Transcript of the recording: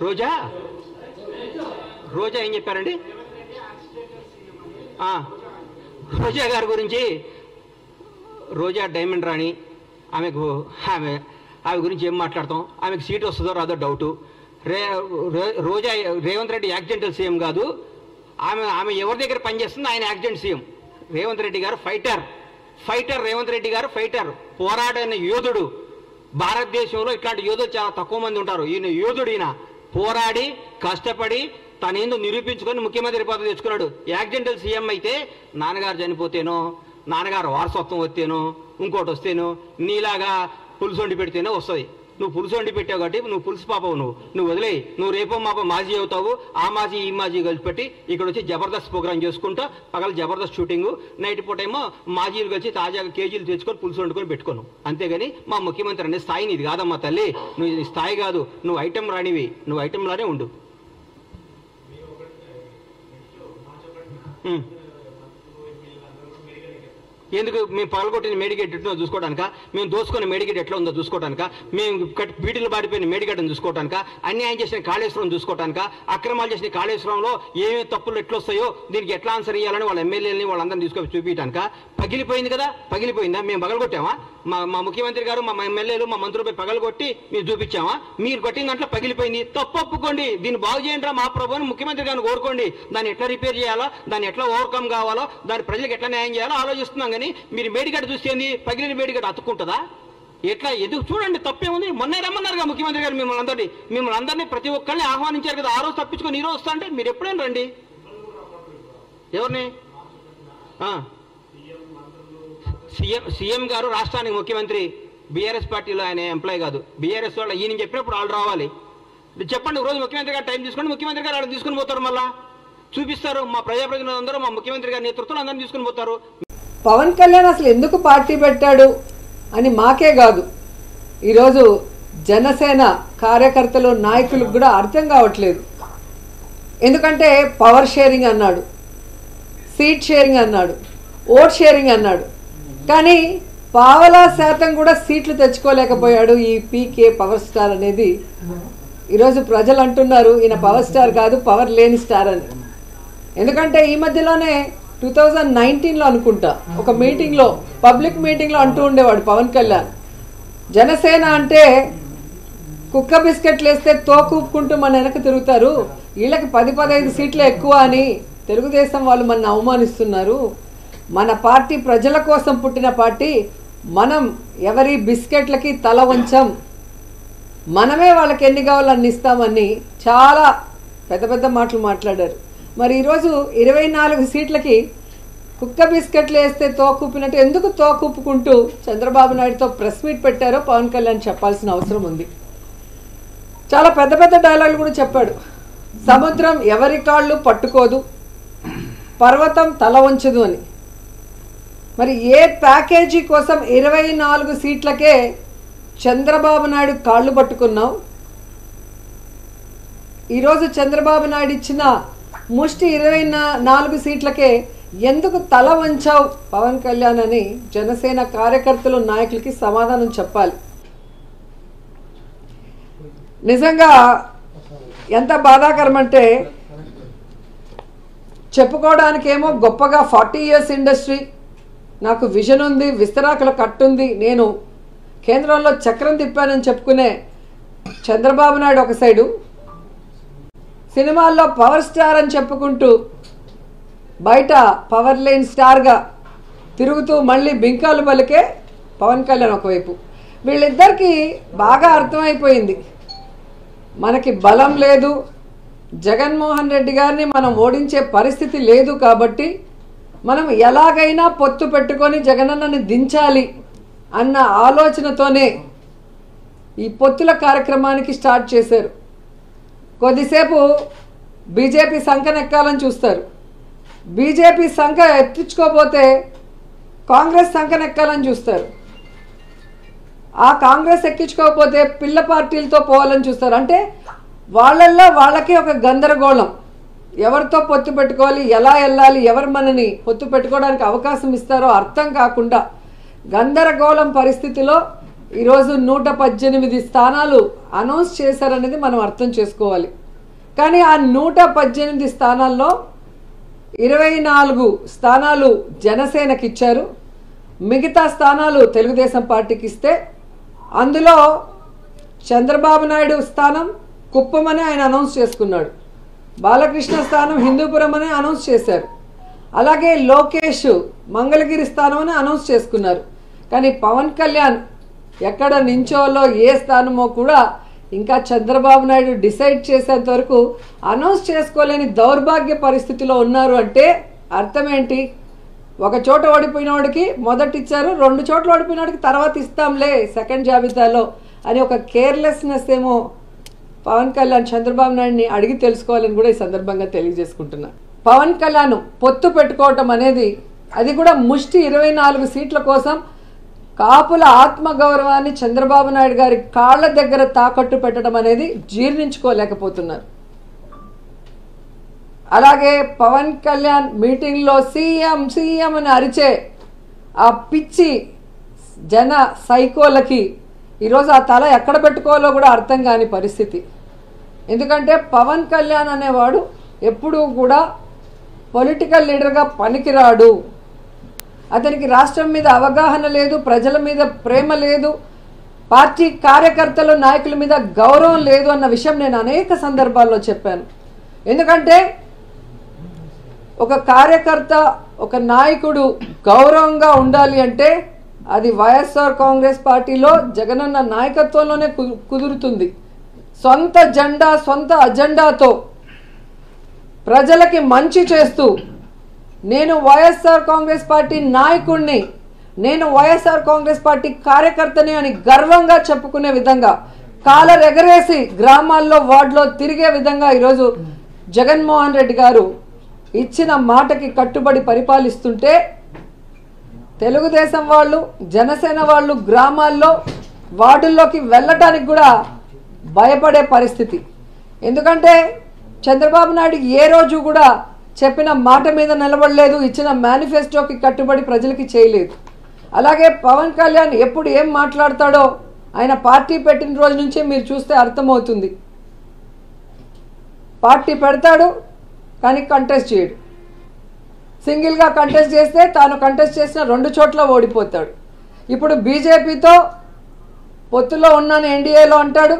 రోజా రోజా ఏం చెప్పారండి? రోజా గారి గురించి, రోజా డైమండ్ రాణి, ఆమె గురించి ఏం మాట్లాడతాం? ఆమెకు సీట్ వస్తుందో రాదో డౌటు. రోజా రేవంత్ రెడ్డి యాక్సిడెంటల్ సీఎం కాదు, ఆమె ఎవరి దగ్గర పనిచేస్తుంది? ఆయన యాక్సిడెంట్ సీఎం. రేవంత్ రెడ్డి గారు ఫైటర్ రేవంత్ రెడ్డి గారు ఫైటర్, పోరాడిన యోధుడు. భారతదేశంలో ఇట్లాంటి యోధులు చాలా తక్కువ మంది ఉంటారు. ఈయన యోధుడు. ఈయన పోరాడి కష్టపడి తనేందో నిరూపించుకొని ముఖ్యమంత్రి పదవి తెచ్చుకున్నాడు. యాక్సిడెంటల్ సీఎం అయితే నాన్నగారు చనిపోతేనో, నాన్నగారు వారసత్వం వస్తేనో, ఇంకోటి వస్తేనో, నీలాగా పులుసు వండి పెడితేనే వస్తుంది. నువ్వు పులుసు వండి పెట్టావు కాబట్టి నువ్వు పులుసు పాపవు. నువ్వు వదిలేయి. నువ్వు రేపో మాపో మాజీ అవుతావు. ఆ మాజీ ఈ మాజీ కలిసి పెట్టి ఇక్కడ వచ్చి జబర్దస్త్ ప్రోగ్రామ్ చేసుకుంటా, పగల జబర్దస్త్ షూటింగు, నైట్ పూట ఏమో మాజీలు కలిసి తాజాగా కేజీలు తెచ్చుకొని పులుసు వండుకొని పెట్టుకోను. అంతేగాని మా ముఖ్యమంత్రి అనే స్థాయి నీది కాదమ్మా తల్లి. నువ్వు స్థాయి కాదు, నువ్వు ఐటెం రానివి. నువ్వు ఐటెంలానే ఉండు. ఎందుకు? మేము పగలగొట్టిన మేడిగేట్ ఎట్లా చూసుకోవడానిక? మేము దోసుకున్న మేడిగేట్ ఎట్లా ఉందో చూసుకోవడానిక? మేము బీటీలు బారిపోయిన మేడిగడ్డను చూసుకోవడానిక? అన్యాయం చేసిన కాళేశ్వరం చూసుకోవడానిక? అక్రమాలు చేసిన కాళేశ్వరంలో ఏమేమి తప్పులు ఎట్లా వస్తాయో దీనికి ఎట్లా ఆన్సర్ ఇవ్వాలని వాళ్ళ ఎమ్మెల్యేలని వాళ్ళందరినీ తీసుకొని చూపించడానిక? పగిలిపోయింది కదా, పగిలిపోయిందా? మేము పగలగొట్టామా? మా ముఖ్యమంత్రి గారు, మా ఎమ్మెల్యేలు, మా మంత్రులపై పగలగొట్టి మీరు చూపించామా? మీరు కొట్టిన దాంట్లో పగిలిపోయింది, తప్పు ఒప్పుకోండి, దీన్ని బాగు చేయండి రా మా ప్రభుని ముఖ్యమంత్రి గారిని కోరుకోండి. దాన్ని ఎట్లా రిపేర్ చేయాలో, దాన్ని ఎట్లా ఓవర్కమ్ కావాలో, దాని ప్రజలకు ఎట్లా న్యాయం చేయాలో ఆలోచిస్తున్నాం. కానీ మీరు మేడిగడ్డ చూస్తేంది? పగిలిన మేడిగడ్డ అతుక్కుంటుందా? ఎట్లా ఎందుకు? చూడండి, తప్పేముంది? మొన్నే రమ్మన్నారుగా ముఖ్యమంత్రి గారు మిమ్మల్ని అందరినీ ప్రతి ఒక్కరిని ఆహ్వానించారు కదా. ఆ రోజు తప్పించుకొని ఈ రోజు వస్తా అంటే మీరు ఎప్పుడైనా రండి. ఎవరిని? సీఎం గారు రాష్ట్రానికి ముఖ్యమంత్రి. బీఆర్ఎస్ పార్టీలో ఆయన ఎంప్లాయ్ కాదు. బీఆర్ఎస్ వాళ్ళు ఈయన చెప్పినప్పుడు వాళ్ళు రావాలి. చెప్పండి, రోజు ముఖ్యమంత్రి గారు టైం తీసుకోండి. ముఖ్యమంత్రి గారు వాళ్ళు తీసుకుని పోతారు, మళ్ళా చూపిస్తారు. మా ప్రజాప్రతినిధులు అందరూ మా ముఖ్యమంత్రి గారి నేతృత్వంలో అందరినీ తీసుకుని పోతారు. పవన్ కళ్యాణ్ అసలు ఎందుకు పార్టీ పెట్టాడు అని మాకే కాదు, ఈరోజు జనసేన కార్యకర్తలు నాయకులకు కూడా అర్థం కావట్లేదు. ఎందుకంటే పవర్ షేరింగ్ అన్నాడు, సీట్ షేరింగ్ అన్నాడు, ఓట్ షేరింగ్ అన్నాడు. కానీ పావలా శాతం కూడా సీట్లు తెచ్చుకోలేకపోయాడు ఈ పీకే పవర్ స్టార్ అనేది. ఈరోజు ప్రజలు అంటున్నారు ఈయన పవర్ స్టార్ కాదు, పవర్ లేని స్టార్ అని. ఎందుకంటే ఈ మధ్యలోనే 2019లో అనుకుంటా ఒక మీటింగ్లో, పబ్లిక్ మీటింగ్లో అంటూ ఉండేవాడు పవన్ కళ్యాణ్, జనసేన అంటే కుక్క బిస్కెట్లు వేస్తే తోకూపుకుంటూ మన వెనక తిరుగుతారు, వీళ్ళకి 10-15 సీట్లు ఎక్కువ అని తెలుగుదేశం వాళ్ళు మన అవమానిస్తున్నారు. మన పార్టీ ప్రజల కోసం పుట్టిన పార్టీ, మనం ఎవరి బిస్కెట్లకి తల వంచం, మనమే వాళ్ళకి ఎన్ని కావాలో అన్ని ఇస్తామని చాలా పెద్ద పెద్ద మాటలు మాట్లాడారు. మరి ఈరోజు 24 సీట్లకి కుక్క బిస్కెట్లు వేస్తే తోకూపినట్టు ఎందుకు తోకూపుకుంటూ చంద్రబాబు నాయుడుతో ప్రెస్ మీట్ పెట్టారో పవన్ కళ్యాణ్ చెప్పాల్సిన అవసరం ఉంది. చాలా పెద్ద పెద్ద డైలాగులు కూడా చెప్పాడు. సముద్రం ఎవరి కాళ్ళు పట్టుకోదు, పర్వతం తల వంచదు అని. మరి ఏ ప్యాకేజీ కోసం 24 సీట్లకే చంద్రబాబు నాయుడు కాళ్ళు పట్టుకున్నావు? ఈరోజు చంద్రబాబు నాయుడు ఇచ్చిన ముష్టి 24 సీట్లకే ఎందుకు తల వంచావు పవన్ కళ్యాణ్ అని జనసేన కార్యకర్తలు నాయకులకి సమాధానం చెప్పాలి. నిజంగా ఎంత బాధాకరం అంటే, చెప్పుకోవడానికేమో గొప్పగా 40 years ఇండస్ట్రీ, నాకు విజన్ ఉంది, విస్తరాకుల కట్టుంది, నేను కేంద్రంలో చక్రం తిప్పానని చెప్పుకునే చంద్రబాబు నాయుడు ఒక సైడు, సినిమాల్లో పవర్ స్టార్ అని చెప్పుకుంటూ బయట పవర్ లేని స్టార్గా తిరుగుతూ మళ్ళీ బింకాలు పలికే పవన్ కళ్యాణ్ ఒకవైపు. వీళ్ళిద్దరికీ బాగా అర్థమైపోయింది, మనకి బలం లేదు, జగన్మోహన్ రెడ్డి గారిని మనం ఓడించే పరిస్థితి లేదు, కాబట్టి మనం ఎలాగైనా పొత్తు పెట్టుకొని జగనన్నని దించాలి అన్న ఆలోచనతోనే ఈ పొత్తుల కార్యక్రమానికి స్టార్ట్ చేశారు. కొద్దిసేపు బీజేపీ సంకనెక్కాలని చూస్తారు, బీజేపీ సంఖ ఎత్తించుకోపోతే కాంగ్రెస్ సంకనెక్కాలని చూస్తారు, ఆ కాంగ్రెస్ ఎక్కించుకోకపోతే పిల్ల పార్టీలతో పోవాలని చూస్తారు. అంటే వాళ్ళల్లో వాళ్ళకి ఒక గందరగోళం, ఎవరితో పొత్తు పెట్టుకోవాలి, ఎలా వెళ్ళాలి, ఎవరు మనని పొత్తు పెట్టుకోవడానికి అవకాశం ఇస్తారో అర్థం కాకుండా గందరగోళం పరిస్థితిలో ఈరోజు 118 స్థానాలు అనౌన్స్ చేశారనేది మనం అర్థం చేసుకోవాలి. కానీ ఆ 118 స్థానాల్లో 24 స్థానాలు జనసేనకి ఇచ్చారు, మిగతా స్థానాలు తెలుగుదేశం పార్టీకి ఇస్తే అందులో చంద్రబాబు నాయుడు స్థానం కుప్పమని ఆయన అనౌన్స్ చేసుకున్నాడు, బాలకృష్ణ స్థానం హిందూపురం అని అనౌన్స్ చేశారు, అలాగే లోకేష్ మంగళగిరి స్థానం అని అనౌన్స్ చేసుకున్నారు. కానీ పవన్ కళ్యాణ్ ఎక్కడ నించోలో ఏ స్థానమో కూడా ఇంకా చంద్రబాబు నాయుడు డిసైడ్ చేసేంత వరకు అనౌన్స్ చేసుకోలేని దౌర్భాగ్య పరిస్థితిలో ఉన్నారు. అంటే అర్థం ఏంటి? ఒక చోట ఓడిపోయిన వాడికి మొదట ఇచ్చారు, 2 చోట్ల ఓడిపోయిన వాడికి తర్వాత ఇస్తాంలే సెకండ్ జాబితాలో అని ఒక కేర్లెస్నెస్ ఏమో పవన్ కళ్యాణ్ చంద్రబాబు నాయుడిని అడిగి తెలుసుకోవాలని కూడా ఈ సందర్భంగా తెలియజేసుకుంటున్నా. పవన్ కళ్యాణ్ పొత్తు పెట్టుకోవటం అనేది అది కూడా ముష్టి 24 సీట్ల కోసం కాపుల ఆత్మగౌరవాన్ని చంద్రబాబు నాయుడు గారి కాళ్ళ దగ్గర తాకట్టు పెట్టడం అనేది జీర్ణించుకోలేకపోతున్నారు. అలాగే పవన్ కళ్యాణ్ మీటింగ్లో సీఎం సీఎం అని అరిచే ఆ పిచ్చి జన సైకోలకి ఈరోజు ఆ తల ఎక్కడ పెట్టుకోవాలో కూడా అర్థం కాని పరిస్థితి. ఎందుకంటే పవన్ కళ్యాణ్ అనేవాడు ఎప్పుడూ కూడా పొలిటికల్ లీడర్గా పనికిరాడు, అతనికి రాష్ట్రం మీద అవగాహన లేదు, ప్రజల మీద ప్రేమ లేదు, పార్టీ కార్యకర్తలు నాయకుల మీద గౌరవం లేదు అన్న విషయం నేను అనేక సందర్భాల్లో చెప్పాను. ఎందుకంటే ఒక కార్యకర్త ఒక నాయకుడు గౌరవంగా ఉండాలి అంటే అది వైఎస్ఆర్ కాంగ్రెస్ పార్టీలో జగనన్న నాయకత్వంలోనే కుదురుతుంది. సొంత జెండా సొంత అజెండాతో ప్రజలకి మంచి చేస్తూ నేను వైఎస్ఆర్ కాంగ్రెస్ పార్టీ నాయకుడిని, నేను వైఎస్ఆర్ కాంగ్రెస్ పార్టీ కార్యకర్తని అని గర్వంగా చెప్పుకునే విధంగా కాలర్ ఎగరేసి గ్రామాల్లో వార్డులో తిరిగే విధంగా ఈరోజు జగన్మోహన్ రెడ్డి గారు ఇచ్చిన మాటకి కట్టుబడి పరిపాలిస్తుంటే తెలుగుదేశం వాళ్ళు జనసేన వాళ్ళు గ్రామాల్లో వార్డుల్లోకి వెళ్ళటానికి కూడా భయపడే పరిస్థితి. ఎందుకంటే చంద్రబాబు నాయుడు ఏ రోజు కూడా చెప్పిన మాట మీద నిలబడలేదు, ఇచ్చిన మేనిఫెస్టోకి కట్టుబడి ప్రజలకి చేయలేదు. అలాగే పవన్ కళ్యాణ్ ఎప్పుడు ఏం మాట్లాడతాడో ఆయన పార్టీ పెట్టిన రోజు నుంచే మీరు చూస్తే అర్థమవుతుంది. పార్టీ పెడతాడు కానీ కంటెస్ట్ చేయడు, సింగిల్గా కంటెస్ట్ చేస్తే తాను కంటెస్ట్ చేసిన 2 చోట్ల ఓడిపోతాడు. ఇప్పుడు బీజేపీతో పొత్తులో ఉన్నాను ఎన్డీఏలో అంటాడు,